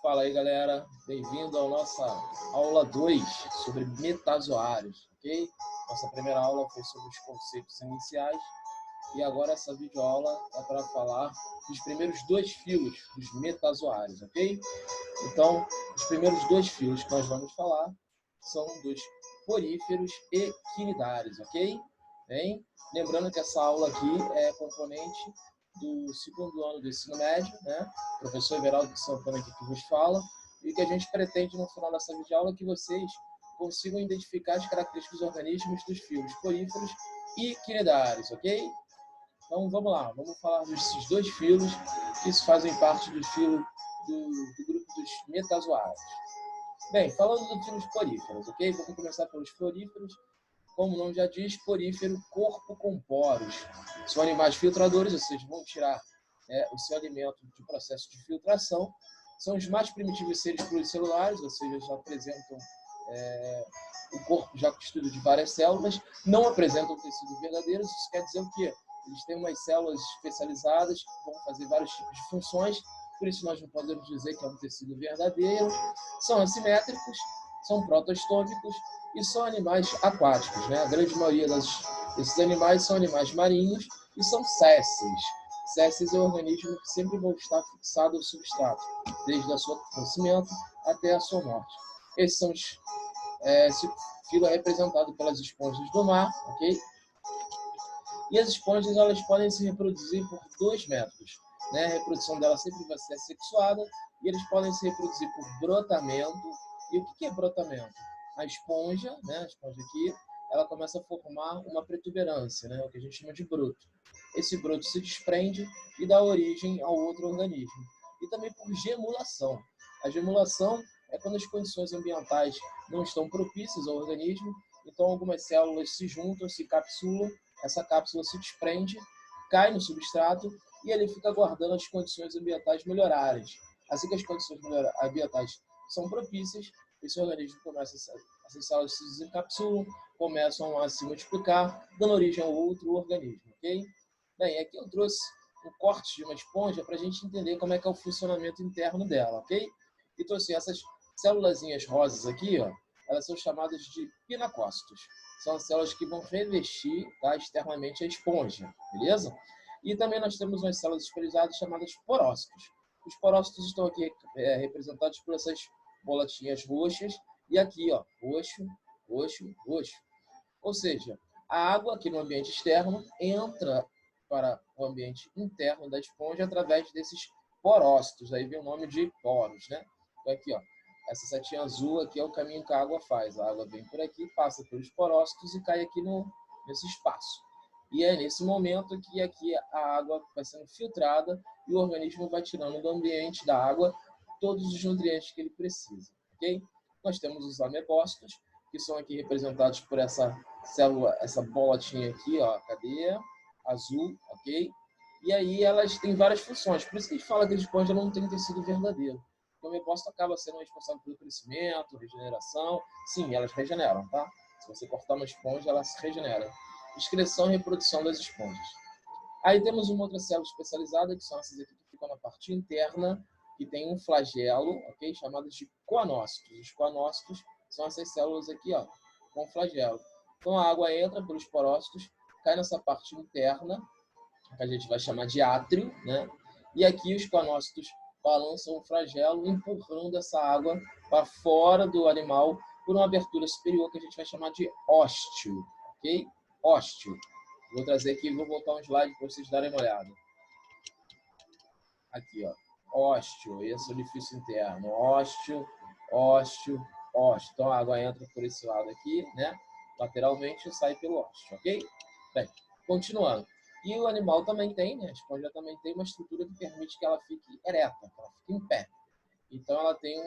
Fala aí, galera. Bem-vindo à nossa aula 2 sobre metazoários, ok? Nossa primeira aula foi sobre os conceitos iniciais e agora essa videoaula é para falar dos primeiros dois filos dos metazoários, ok? Então, os primeiros dois filos que nós vamos falar são dos poríferos e quinidários, ok? Bem, lembrando que essa aula aqui é componente do segundo ano do ensino médio, né? O professor Everaldo Santana aqui que vos fala, e que a gente pretende no final dessa videoaula que vocês consigam identificar as características dos organismos dos filos poríferos e quinidários, ok? Então vamos lá, vamos falar desses dois filos que fazem parte do filo do grupo dos metazoários. Bem, falando dos filos poríferos, ok? Vamos começar pelos poríferos. Como o nome já diz, porífero, corpo com poros. São animais filtradores, ou seja, vão tirar o seu alimento de processo de filtração. São os mais primitivos seres pluricelulares, ou seja, já apresentam o corpo já constituído de várias células, não apresentam tecido verdadeiro. Isso quer dizer o quê? Eles têm umas células especializadas que vão fazer vários tipos de funções, por isso nós não podemos dizer que é um tecido verdadeiro. São assimétricos, são protostômicos e são animais aquáticos, né? A grande maioria desses animais são animais marinhos e são sésseis. Sésseis é um organismo que sempre vão estar fixado ao substrato, desde o seu nascimento até a sua morte. Esses são esse filo é representado pelas esponjas do mar, ok? E as esponjas elas podem se reproduzir por dois métodos, né? A reprodução dela sempre vai ser sexuada e eles podem se reproduzir por brotamento. E o que é brotamento? A esponja, né? A esponja aqui, ela começa a formar uma protuberância, né? O que a gente chama de broto. Esse broto se desprende e dá origem ao outro organismo. E também por gemulação. A gemulação é quando as condições ambientais não estão propícias ao organismo, então algumas células se juntam, se capsulam, essa cápsula se desprende, cai no substrato e ele fica aguardando as condições ambientais melhorarem. Assim que as condições ambientais são propícias, esse organismo começa essas células se desencapsulam, começam a se multiplicar, dando origem a outro organismo, ok? Bem, aqui eu trouxe um corte de uma esponja para a gente entender como é que é o funcionamento interno dela, ok? Então, assim, essas célulazinhas rosas aqui, ó, elas são chamadas de pinacócitos. São as células que vão revestir, tá, externamente a esponja, beleza? E também nós temos umas células especializadas chamadas porócitos. Os porócitos estão aqui representados por essas bolotinhas roxas e aqui, ó, roxo, roxo, roxo. Ou seja, a água aqui no ambiente externo entra para o ambiente interno da esponja através desses porócitos. Aí vem o nome de poros, né? Então aqui, ó, essa setinha azul aqui é o caminho que a água faz. A água vem por aqui, passa pelos porócitos e cai aqui nesse espaço. E é nesse momento que aqui a água vai sendo filtrada e o organismo vai tirando do ambiente da água todos os nutrientes que ele precisa, ok? Nós temos os amebócitos, que são aqui representados por essa célula, essa bolotinha aqui, ó, cadeia azul, ok? E aí elas têm várias funções, por isso que a gente fala que a esponja não tem tecido verdadeiro. O amebócito acaba sendo responsável pelo crescimento, regeneração. Sim, elas regeneram, tá? Se você cortar uma esponja, ela se regenera. Excreção e reprodução das esponjas. Aí temos uma outra célula especializada, que são essas aqui que ficam na parte interna, que tem um flagelo, ok? Chamadas de coanócitos. Os coanócitos são essas células aqui, ó, com flagelo. Então a água entra pelos porócitos, cai nessa parte interna, que a gente vai chamar de átrio, né? E aqui os coanócitos balançam o flagelo, empurrando essa água para fora do animal por uma abertura superior que a gente vai chamar de ósteo, ok? Ósteo. Vou trazer aqui, vou voltar um slide para vocês darem uma olhada. Aqui, ó. Ósteo, esse é o orifício interno. Ósteo, ósteo, ósteo. Então a água entra por esse lado aqui, né? Lateralmente e sai pelo ósteo, ok? Bem, continuando. E o animal também tem, né? A esponja também tem uma estrutura que permite que ela fique ereta, que ela fique em pé. Então ela tem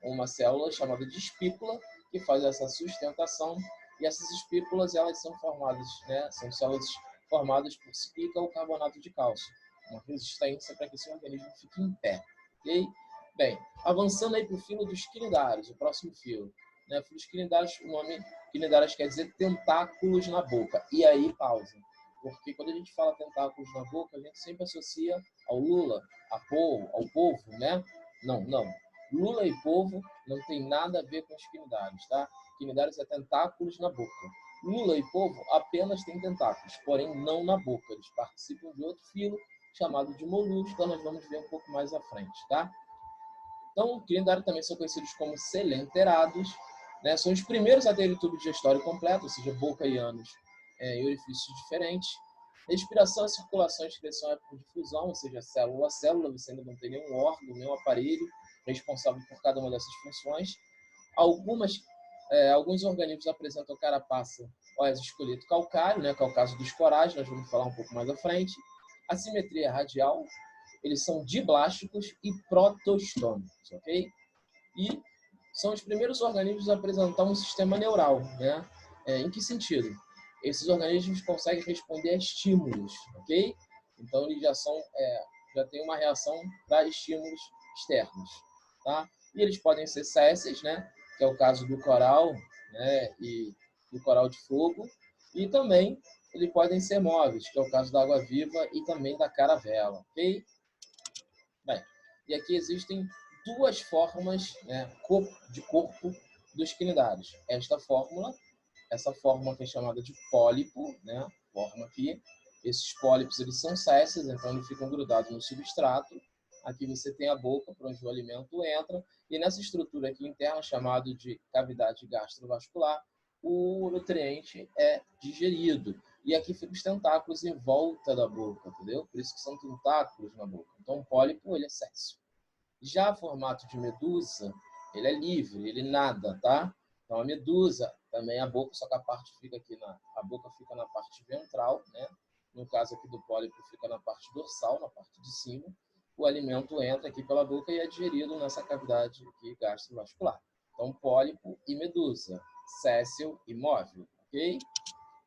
uma célula chamada de espícula que faz essa sustentação. E essas espículas elas são formadas, né? São células formadas por silica ou carbonato de cálcio, uma resistência para que esse organismo fique em pé, ok? Bem, avançando aí para o filo dos quinidários, o próximo filo, né? Filos quinidários, o nome quinidários quer dizer tentáculos na boca. E aí pausa, porque quando a gente fala tentáculos na boca, a gente sempre associa ao Lula, ao polvo, né? Não, não. Lula e polvo não tem nada a ver com os quinidários, tá? Quinidários é tentáculos na boca. Lula e polvo apenas têm tentáculos, porém não na boca. Eles participam de outro filo chamado de molusco, nós vamos ver um pouco mais à frente, tá? Então, quinidários também são conhecidos como selenterados, né? São os primeiros a terem tubo digestório completo, ou seja, boca e ânus e orifícios diferentes. Respiração e circulação e excreção é por difusão, ou seja, célula a célula, você ainda não tem nenhum órgão, nenhum aparelho responsável por cada uma dessas funções. Alguns organismos apresentam carapaça ou esqueleto calcário, né, que é o caso dos corais, nós vamos falar um pouco mais à frente. Assimetria radial, eles são diblásticos e protostômicos, ok? E são os primeiros organismos a apresentar um sistema neural, né? Em que sentido? Esses organismos conseguem responder a estímulos, ok? Então eles já têm uma reação para estímulos externos, tá? E eles podem ser sésseis, né? Que é o caso do coral, né? E do coral de fogo, e também eles podem ser móveis, que é o caso da água-viva e também da caravela, ok? Bem, e aqui existem duas formas, né, de corpo dos quinidários. Essa fórmula que é chamada de pólipo, né, forma aqui. Esses pólipos eles são sésseis, então eles ficam grudados no substrato. Aqui você tem a boca, para onde o alimento entra, e nessa estrutura aqui interna, chamada de cavidade gastrovascular, o nutriente é digerido. E aqui ficam os tentáculos em volta da boca, entendeu? Por isso que são tentáculos na boca. Então, o pólipo, ele é séssil. Já o formato de medusa, ele é livre, ele nada, tá? Então, a medusa, também a boca, só que a boca fica na parte ventral, né? No caso aqui do pólipo, fica na parte dorsal, na parte de cima. O alimento entra aqui pela boca e é digerido nessa cavidade aqui gastrovascular. Então, pólipo e medusa, séssil e móvel, ok?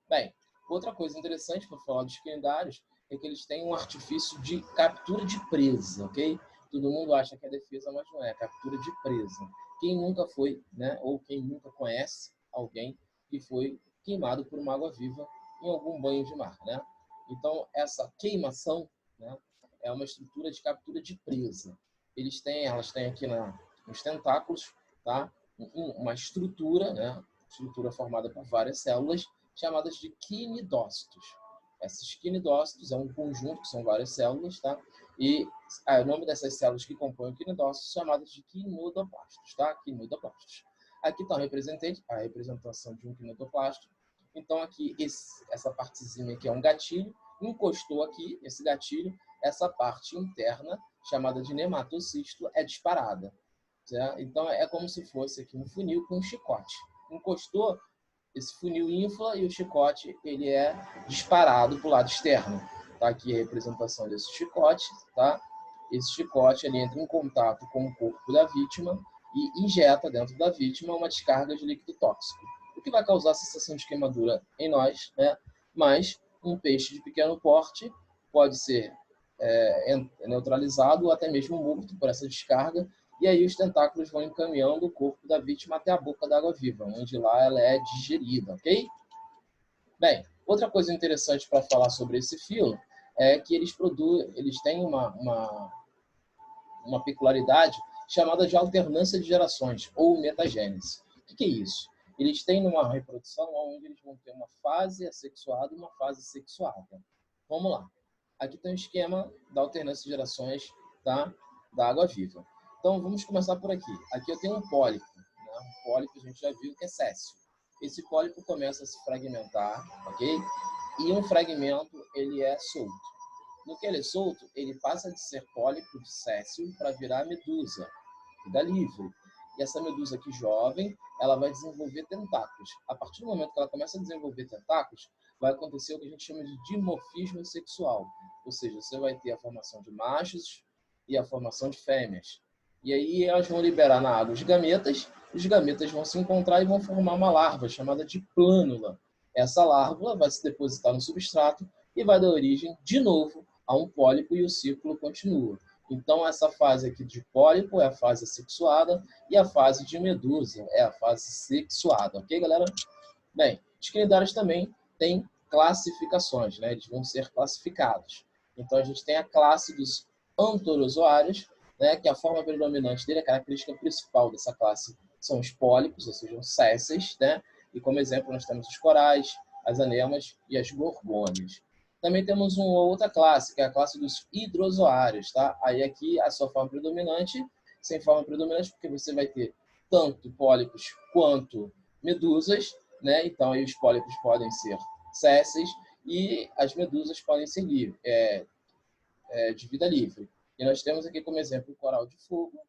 Bem, outra coisa interessante para falar dos quinidários é que eles têm um artifício de captura de presa, ok? Todo mundo acha que é defesa, mas não é. Captura de presa. Quem nunca foi, né, ou quem nunca conhece alguém que foi queimado por uma água-viva em algum banho de mar, né? Então, essa queimação, né, é uma estrutura de captura de presa. Elas têm aqui nos tentáculos, tá? Uma estrutura, né? Estrutura formada por várias células, chamadas de quinidócitos. Esses quinidócitos é um conjunto, que são várias células, tá? E o nome dessas células que compõem o quinidócitos chamadas de quinidoplastos, tá? Quinidoplastos. Aqui está a representação de um quinidoplasto. Então, aqui, essa partezinha aqui é um gatilho. Encostou aqui, esse gatilho, essa parte interna, chamada de nematocisto, é disparada. Certo? Então, é como se fosse aqui um funil com um chicote. Encostou, esse funil infla e o chicote ele é disparado para o lado externo. Tá aqui a representação desse chicote, tá? Esse chicote ele entra em contato com o corpo da vítima e injeta dentro da vítima uma descarga de líquido tóxico, o que vai causar sensação de queimadura em nós, né? Mas um peixe de pequeno porte pode ser neutralizado ou até mesmo morto por essa descarga. E aí os tentáculos vão encaminhando o corpo da vítima até a boca da água-viva, onde lá ela é digerida, ok? Bem, outra coisa interessante para falar sobre esse filo é que eles têm uma peculiaridade chamada de alternância de gerações, ou metagênese. O que é isso? Eles têm uma reprodução onde eles vão ter uma fase assexuada e uma fase sexuada. Vamos lá. Aqui tem um esquema da alternância de gerações, tá? Da água-viva. Então, vamos começar por aqui. Aqui eu tenho um pólipo. Né? Um pólipo a gente já viu que é séssil. Esse pólipo começa a se fragmentar, ok? E um fragmento, ele é solto. No que ele é solto, ele passa de ser pólipo de séssil para virar medusa, vida livre. E essa medusa aqui jovem, ela vai desenvolver tentáculos. A partir do momento que ela começa a desenvolver tentáculos, vai acontecer o que a gente chama de dimorfismo sexual. Ou seja, você vai ter a formação de machos e a formação de fêmeas. E aí elas vão liberar na água os gametas vão se encontrar e vão formar uma larva chamada de plânula. Essa larva vai se depositar no substrato e vai dar origem, de novo, a um pólipo e o ciclo continua. Então, essa fase aqui de pólipo é a fase sexuada e a fase de medusa é a fase sexuada. Ok, galera? Bem, os quinidários também têm classificações, né? Eles vão ser classificados. Então, a gente tem a classe dos antorozoários, né, que a forma predominante dele, a característica principal dessa classe são os pólipos, ou seja, os césseis, né? E como exemplo nós temos os corais, as anemas e as gorgônias. Também temos uma outra classe, que é a classe dos hidrozoários, tá? Aí aqui a sua forma predominante, sem forma predominante, porque você vai ter tanto pólipos quanto medusas, né? Então aí os pólipos podem ser césseis e as medusas podem ser de vida livre. E nós temos aqui como exemplo o coral de fogo,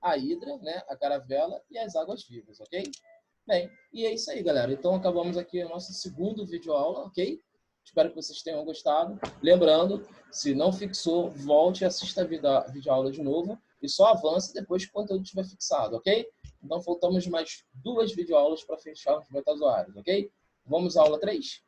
a hidra, né, a caravela e as águas vivas, ok? Bem, e é isso aí, galera. Então acabamos aqui o nosso segundo vídeo aula, ok? Espero que vocês tenham gostado. Lembrando, se não fixou, volte e assista a videoaula de novo e só avance depois que o conteúdo estiver fixado, ok? Então faltamos mais 2 videoaulas para fechar os metazoários, ok? Vamos à aula 3?